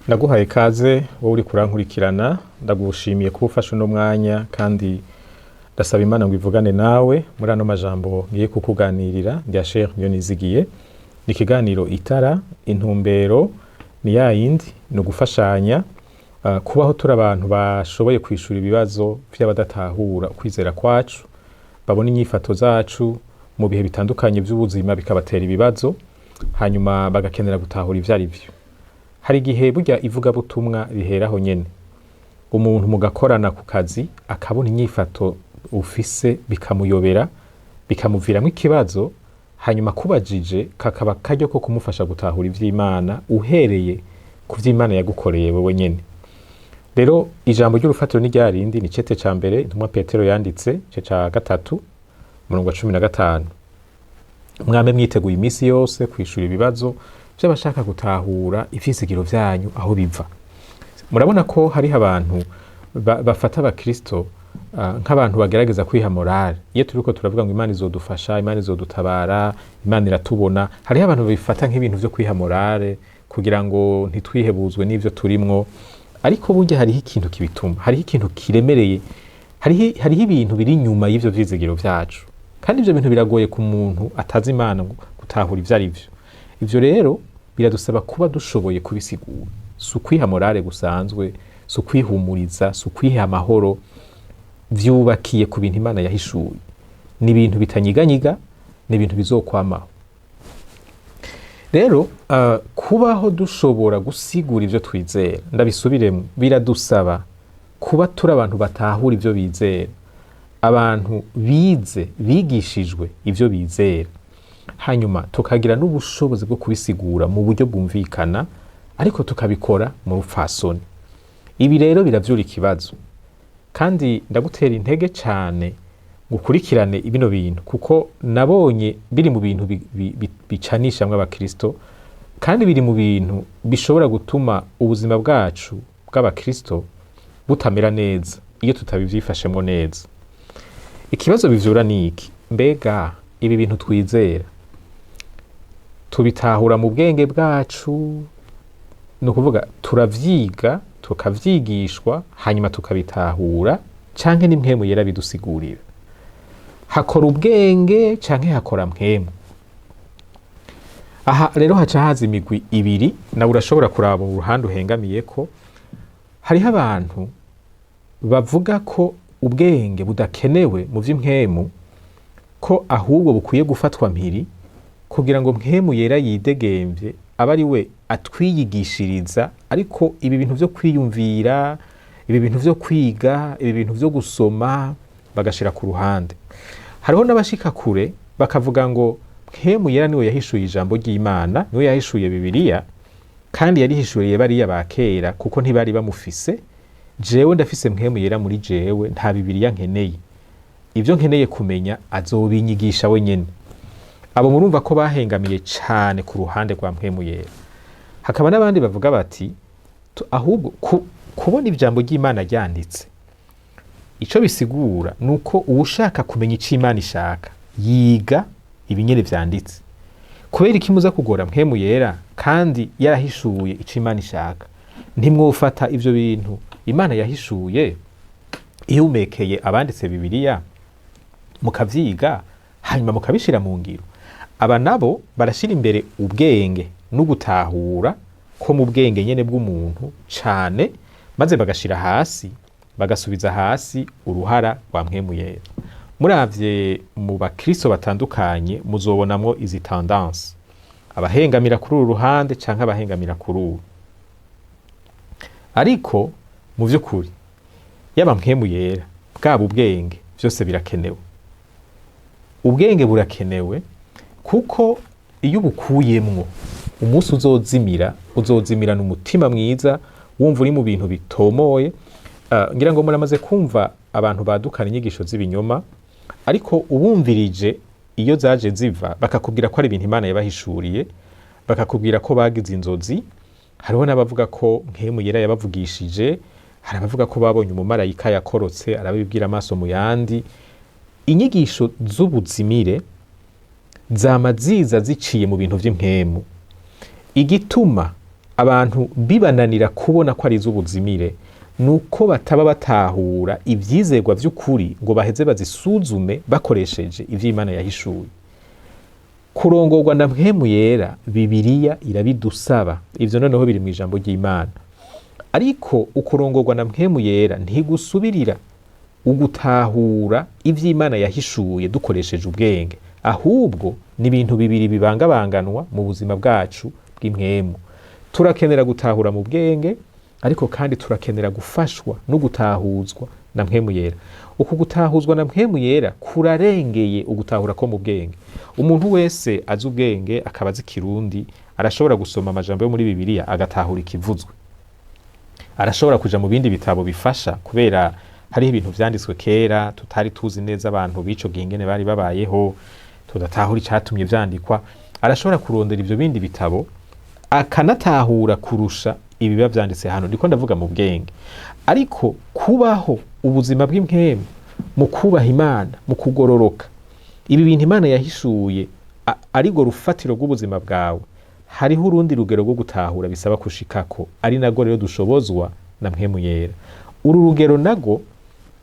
Ndaguhaye kaze wowe uri kurankurikirana, ndagushimiye kuba ufashe uno mwanya kandi ndasaba Imana ngo ivugane nawe muri ano majambo ngiye kukuganirira rya Cheikh Niyonizigiye. Ni ikiganiro itara, intumbero ni yayindi, no gufashanya kubaho turi abantu bashoboye kwishura ibibazo by'abadatahura ukwizera kwacu, babona inyifato zacu mu bihe bitandukanye by'ubuzima bikabatera ibibazo, hanyuma bagakenera gutahura ivyo ari byo. Hari igihe burya ivugabutumwa riheraho nyene, umuntu mugakorana ku kazi akabona inyifato ufise bikamuyobera, bikamuviramo ikibazo, hanyuma kubajije kakaba karyo ko kumufasha gutahura ivy'Imana uhereye ku vy'Imana yagukoreye wewe nyene. Rero ijambo ry'urufatiro ni ryarindi, ni cete ca mbere intumwa Petero yanditse, ce ca 3 murongo 15. Mwame mwiteguye imisi yose kwishura ibibazo by'abashaka gutahura ivyizigiro vyanyu aho biva. Murabona ko hari abantu bafata abakristo nk'abantu bagerageza kwiha morale. Iyo turiko turavuga ngo Imana izodufasha, Imana izodutabara, Imana iratubona, hari abantu bifata nk'ibintu vyo kwiha morale kugira ngo ntitwihebuzwe n'ivyo turimwo. Ariko burya hariho ikintu kibituma, hariho ikintu kiremereye, hariho ibintu biri nyuma y'ivyo vyizigiro vyacu, kandi ivyo bintu biragoye ku muntu atazi Imana gutahura ivyo ari vyo. Ivyo rero biradusaba kuba dushoboye kubisigura. Si ukwiha morale gusanzwe, si ukwihumuriza, si ukwiha amahoro, vyubakiye ku bintu Imana yahishuye. Ni ibintu bitanyiganyiga, ni ibintu bizokwamaho. Rero kubaho dushobora gusigura ivyo twizera, ndabisubiremo, biradusaba kuba turi abantu batahura ivyo bizera, abantu bize, bigishijwe ivyo bizera, hanyuma tukagira n'ubushobozi bwo kubisigura mu buryo bwumvikana, ariko tukabikora mu rupfasoni. Ibi rero biravyura ikibazo, kandi ndagutera intege cane gukurikirane ibino bintu, kuko nabonye biri mu bintu bicanishamwe abakristo, kandi biri mu bintu bishobora gutuma ubuzima bwacu bw'abakristo butamera neza iyo tutabivyifashemwo neza. Ikibazo bivyura ni iki? Mbega ibi bintu twizera tubitahura mu bwenge bwacu, no kuvuga turavyiga tukavyigishwa hanyuma tukabitahura, canke ni mpwemu yera bidusigurira? Hakora ubwenge canke hakora mpwemu? Aha rero haca haza imigwi ibiri, nawe urashobora kuraba mu ruhande uhengamiyeko. Hariho abantu bavuga ko ubwenge budakenewe mu vy'impwemu, ko ahubwo bukwiye gufatwa mpiri kugira ngo mpwemu yera yidegemvye aba ari we atwiyigishiriza, ariko ibi bintu vyo kwiyumvira, ibi bintu vyo kwiga, ibi bintu vyo gusoma bagashira ku ruhande. Hariho n'abashika kure bakavuga ngo mpwemu yera niwe yahishuye ijambo ry'Imana, niwe yahishuye Bibiliya, kandi yarihishuriye bariya bakera kuko ntibari bamufise. Jewe ndafise mpwemu yera muri jewe, nta Bibiliya nkeneye. Ivyo nkeneye kumenya azobinyigisha we nyene. Abo murumva ko bahengamiye cane ku ruhande rwa mpwemu yera. Hakaba n'abandi bavuga bati ahubwo kubona ijambo ry'Imana ryanditse, ico bisigura nuko uwushaka kumenya ico Imana ishaka yiga ibinyene vyanditse. Kubera iki muza kugora mpwemu yera kandi yarahishuye ico Imana ishaka? Ntimwofata ivyo bintu Imana yahishuye ihumekeye abanditse Bibiliya mukavyiga hanyuma mukabishira mu ngiro. Aba nabo barashira imbere ubwenge n'ugutahura ko mu bwenge nyene bw'umuntu cane, maze bagashira hasi, bagasubiza hasi uruhara rwa mpwemu yera. Muravye mu bakristo batandukanye muzobonamwo izi tendance, abahengamira kuri uru ruhande canke abahengamira kuri uru. Ariko mu vy'ukuri yaba mpwemu yera bwaba ubwenge, vyose birakenewe. Ubwenge burakenewe kuko iyo bukuyemwo umunsi uzozimirana umutima mwiza, wumva uri mu bintu bitomoye. Ngira ngo muramaze kumva abantu badukana inyigisho z'ibinyoma, ariko ubumvirije iyo zaje ziva bakakubwira ko ari ibintu Imana yabahishuriye, bakakubwira ko bagize inzozi. Hariho n'abavuga ko mpwemu yera yabavugishije, hari abavuga ko babonye umumarayika yakorotse arabibwira amaso mu yandi. Inyigisho z'ubuzimire zama ziza ziciye mu bintu vy'impwemu. Igituma abantu bibananira kubona ko ari iz'ubuzimire nuko bataba batahura ivyizerwa vy'ukuri ngo baheze bazisuzume bakoresheje ivyo Imana yahishuye. Kurongorwa na mpwemu yera Bibiliya irabidusaba, ivyo noneho biri mu ijambo ry'Imana. Ariko ukurongorwa na mpwemu yera ntigusubirira ugutahura ivyo Imana yahishuye dukoresheje ubwenge, ahubwo ni ibintu bibiri bibangabanganwa mu buzima bwacu bw'impwemu. Turakenera gutahura mu bwenge, ariko kandi turakenera gufashwa no gutahuzwa na mpwemu yera. Uku gutahuzwa na mpwemu yera kurarengeye ugutahura ko mu bwenge. Umuntu wese azi ubwenge akaba azi Kirundi arashobora gusoma amajambo yo muri Bibiliya agatahura ikivuzwe. Arashobora kuja mu bindi bitabo bifasha, kubera hariho ibintu vyanditswe kera tutari tuzi neza abantu bico gihe ingene bari babayeho, tudatahura icatumye vyandikwa. Arashobora kurondera ivyo bindi bitabo akanatahura kurusha ibiba vyanditse hano. Ndiko ndavuga mu bwenge. Ariko kubaho ubuzima bw'impwemu mu kubaha Imana, mu kugororoka, ibi bintu Imana yahishuye arigo rufatiro rw'ubuzima bwawe, hariho urundi rugero rwo gutahura bisaba kushikako, ari nago rero dushobozwa na mpwemu yera. Uru rugero nago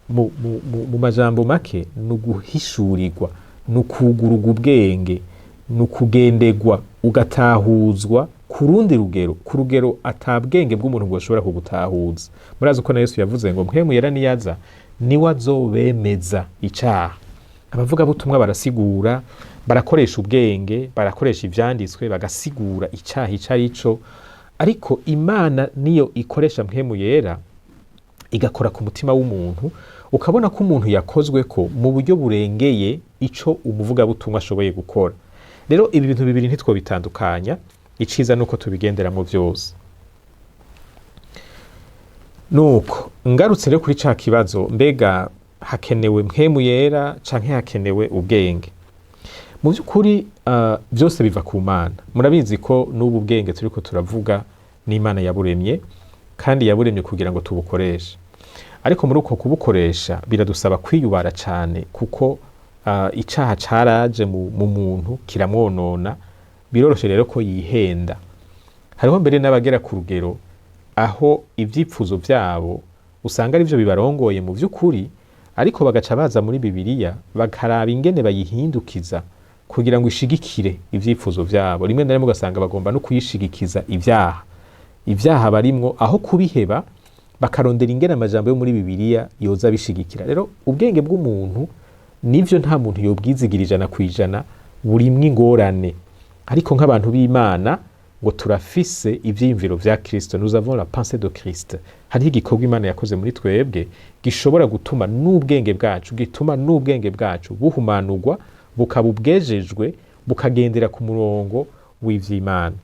mu majambo make nuguhishurirwa, nukugurugwa ubwenge, nukugendegwa ugatahuzwa ku rundi rugero, ku rugero atabwenge bw'umuntu bwoshobora kugutahuza. Murazi uko na Yesu yavuze ngo mpwemu yera niyaza niwe azobemeza icaha. Abavuga butumwa barasigura, barakoresha ubwenge, barakoresha ivyanditswe, bagasigura icaha ico arico, ariko Imana niyo ikoresha mpwemu yera igakora ku mutima w'umuntu, ukabona ko umuntu yakozwe ko mu buryo burengeye ico umuvuga butumwa ashoboye gukora. Rero ibi bintu bibiri ntitwo bitandukanya, iciza nuko tubigenderamo vyose. Nuko ngarutse rero kuri ca kibazo, mbega hakenewe mpwemu yera canke hakenewe ubwenge? Mu by'ukuri byose biva ku Mana. Murabizi ko n'ubu bwenge turiko turavuga n'Imana yaburemye, kandi yaburemye kugira ngo tubukoreshe. Ariko muri uko kubukoresha biradusaba kwiyubara cane, kuko icaha caraje mu muntu kiramwonona. Biroroshe rero ko yihenda. Hariho mbere n'abagera ku rugero aho ivyipfuzo vyabo usanga ari vyo bibarongoye mu vy'ukuri, ariko bagaca baza muri Bibiliya bakaraba ingene bayihindukiza kugira ngo ishigikire ivyipfuzo vyabo. Rimwe na rimwe ugasanga bagomba no kuyishigikiza ivyaha barimwo, aho kubiheba bakarondera ingene amajambo yo muri Bibiliya yoza bishigikira. Rero ubwenge bw'umuntu nivyo nta muntu yobwizigira 100% burimwo ingorane, ariko nk'abantu b'Imana ngo turafise ivyiyumviro vya Kristo, nous avons la pensée de Christ. Hariho igikorwa Imana yakoze muri twebwe gishobora gutuma n'ubwenge bwacu buhumanurwa, bukaba ubwejejwe, bukagendera ku murongo w'ivy'Imana.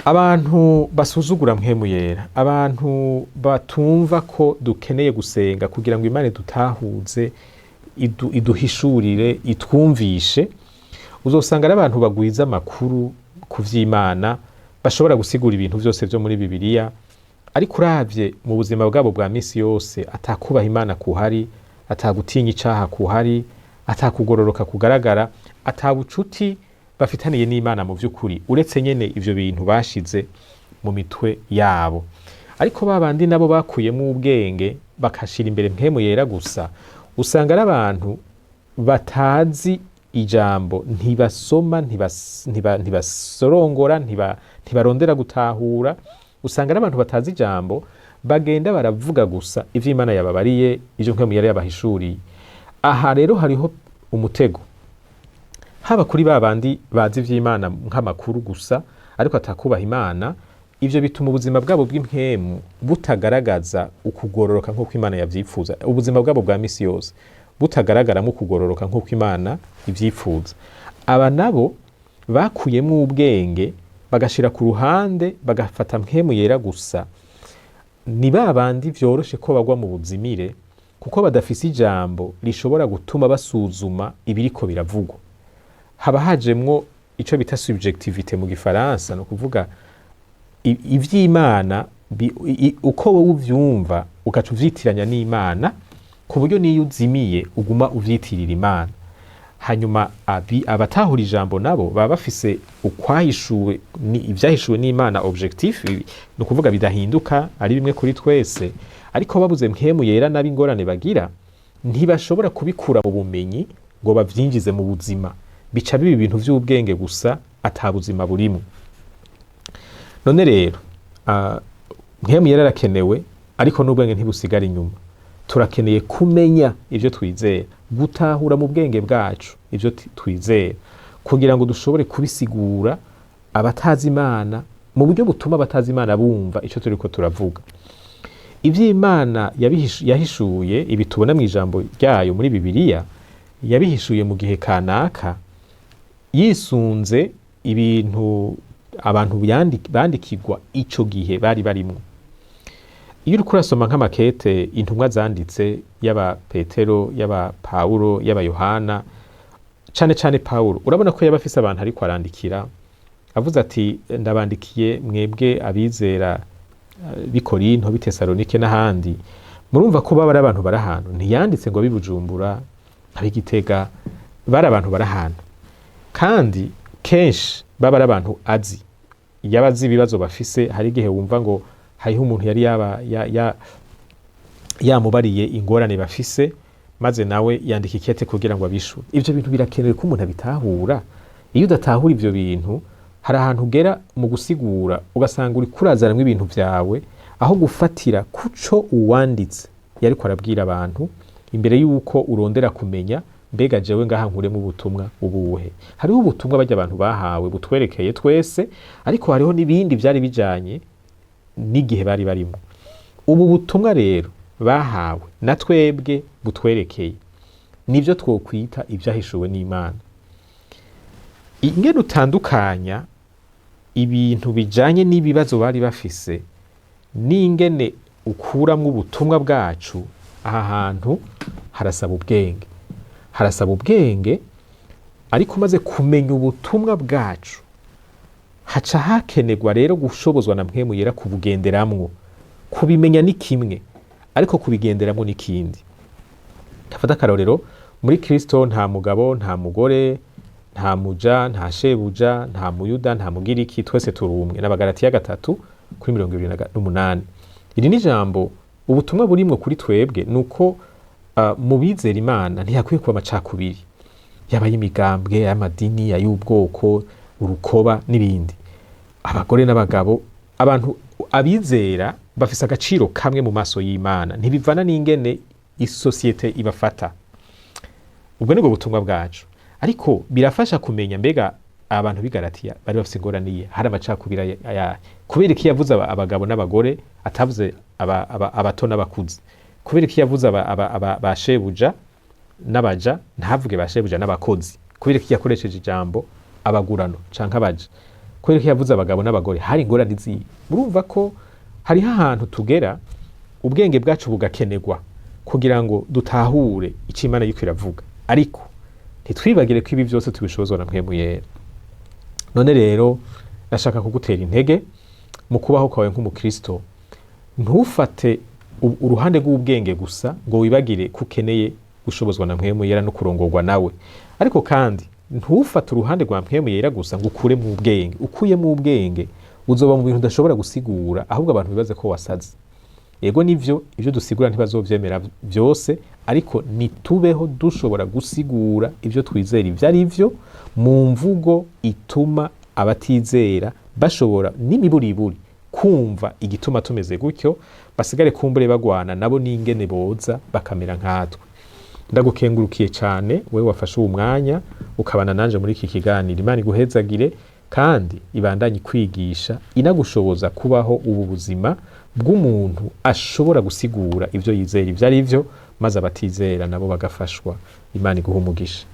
Abantu basuzugura mpwemu yera, abantu batumva ko dukeneye gusenga kugira ngo Imana dutahuze, iduhishurire, itwumvishe, uzosanga ari abantu bagwiza amakuru ku vy'Imana, bashobora gusigura ibintu vyose vyo muri Bibiliya, ariko uravye mu buzima bwabo bwa misi yose atakubaha Imana kuhari, atagutinya icaha kuhari, atakugororoka kugaragara, atabucuti bafitaniye n'Imana mu vy'ukuri, uretse nyene ivyo bintu bashize mu mitwe yabo. Ariko babandi nabo bakuyemo ubwenge bakashira imbere mpwemu yera gusa, usanga ari abantu batazi ijambo, ntibasoma, ntibasorongora, ntibarondera gutahura. Usanga ari abantu batazi ijambo, bagenda baravuga gusa ivyo Imana yababariye, ivyo mpwemu yera yabahishuriye. Aha rero hariho umutego, haba kuri babandi bazi ivy'Imana nk'amakuru gusa ariko atakubaha Imana. Ivyo bituma ubuzima bwabo bw'impwemu butagaragaza ukugororoka nk'uko Imana yavyifuza. Ubuzima bwabo bwa misi yose butagaragaramo ukugororoka nk'uko Imana ivyifuza. Aba nabo bakuyemo ubwenge bagashira ku ruhande, bagafata mpwemu yera gusa. Ni babandi vyoroshe ko bagwa mu buzimire, kuko badafise ijambo rishobora gutuma basuzuma ibiriko biravugwa. Haba hajemwo ico bita subjectivité mu gifaransa, no kuvuga ivy'Imana uko wowe uvyumva ugaca uvyitiranya n'Imana, ku buryo niyo uzimiye uguma uvyitirira Imana. hanyuma abatahura ijambo nabo baba bafise ukwahishuwe ibyahishuwe n'Imana objectif, ni ukuvuga bidahinduka ari bimwe kuri twese, ariko babuze mpwemu yera nabi ingorane bagira ntibashobora kubikura mu bumenyi ngo bavyinjize mu buzima, bica biba ibintu vy'ubwenge gusa atabuzima burimo. None rero mpwemu yera arakenewe, ariko n'ubwenge ntibusigara inyuma. Turakeneye kumenya ivyo twizera, gutahura mu bwenge bwacu ivyo twizera, kugira ngo dushobore kubisigura abatazi Imana mu buryo butuma abatazi Imana bumva ico turiko turavuga. Ivy'Imana yahishuye, ibi tubona mu ijambo ryayo muri Bibiliya, yabihishuye mu gihe kanaka yisunze ibintu abantu bandikirwa ico gihe bari barimwo. Iyo uriko urasoma nk'amakete intumwa zanditse, yaba Petero, yaba Pawulo, yaba Yohana, cane cane Pawulo, urabona ko yaba afise abantu ariko arandikira, avuze ati ndabandikiye mwebwe abizera b'i Korinto, b'i Tesalonike n'ahandi. Murumva ko baba ari abantu bari ahantu, ntiyanditse ngo Bujumbura, ab'i Gitega, bari abantu bari ahantu, kandi kenshi baba ari abantu azi. Yaba azi ibibazo bafise, hari igihe wumva ngo hariho umuntu yari yamubariye ingorane bafise, maze nawe yandika ikete kugira ngo abishure. Ivyo bintu birakenewe ko umuntu abitahura. Iyo udatahura ivyo bintu, hari ahantu ugera mu gusigura ugasanga uri kurazaramwo ibintu vyawe, aho gufatira kuco uwanditse yariko arabwira abantu, imbere yuko urondera kumenya mbega jewe ngaha nkuremo ubutumwa ubuhe. Hariho ubutumwa barya abantu bahawe butwerekeye twese, ariko hariho n'ibindi vyari bijanye n'igihe bari barimo. Ubu butumwa rero bahawe na twebwe butwerekeye, nivyo twokwita ivyahishuwe n'Imana. Ingene utandukanya ibintu bijanye n'ibibazo bari bafise n'ingene ukuramwo ubutumwa bwacu, aha hantu harasaba ubwenge. Harasaba ubwenge, ariko umaze kumenya ubutumwa bwacu, haca hakenerwa rero gushobozwa na mpwemu yera kubugenderamwo. Kubimenya ni kimwe, ariko kubigenderamwo ni kindi. Ndafata akarorero, muri Kristo nta mugabo, nta mugore, nta muja, nta shebuja, nta muyuda, nta mugiriki, twese turi umwe. N'Abagalatiya 3:28. Iri ni jambo ubutumwa burimwo kuri twebwe, nuko mu bizera Imana ntihakwiye kuba amacakubiri, yaba y'imigambwe, y'amadini, y'ubwoko, urukoba n'ibindi. Abagore n'abagabo, abantu abizera bafise agaciro kamwe mu maso y'Imana, ntibivana n'ingene isosiyete ibafata. Ubwo nibwo butumwa bwacu, ariko birafasha kumenya mbega abantu b'i Galatiya bari bafise ingorane, hari amacakubiri ayahe. Kubera iki yavuze abagabo n'abagore atavuze abato n'abakuze? Kubera iki yavuze abashebuja n'abaja ntavuge bashebuja n'abakozi? Kubera iki yakoresheje ijambo abagurano canke abaja? Kubera iki yavuze abagabo n'abagore? Hari ingorane ziyi. Murumva ko hariho ahantu tugera ubwenge bwacu bugakenerwa kugira ngo dutahure ico Imana yiko iravuga, ariko ntitwibagire ko ibi vyose tubishobozwa na mpwemu yera. None rero ndashaka kugutera intege mu kubaho kwawe nk'umukristo. Ntufate uruhande rw'ubwenge gusa ngo wibagire ko ukeneye gushobozwa na mpwemu yera no kurongorwa nawe, ariko kandi ntufate uruhande rwa mpwemu yera gusa ngo ukure mu ubwenge. Ukuye mu ubwenge uzoba mu bintu udashobora gusigura, ahubwo abantu bibaze ko wasaze. Yego nivyo ivyo dusigura ntibazovyemera vyose, ariko nitubeho dushobora gusigura ivyo twizera ivyo ari vyo mu mvugo ituma abatizera bashobora n'imiburiburi kumva igituma tumeze gutyo, basigare kumbure bagwana nabo n'ingene boza bakamera nkatwe. Ndagukengurukiye cyane wewe wafashe uwo mwanya ukabana nanje muri iki kiganiro. Imana iguhezagire kandi ibandanye kwigisha, inagushoboza kubaho ubu buzima bw'umuntu ashobora gusigura ivyo yizera ivyo ari vyo, maze abatizera nabo bagafashwa. Imana iguhe umugisha.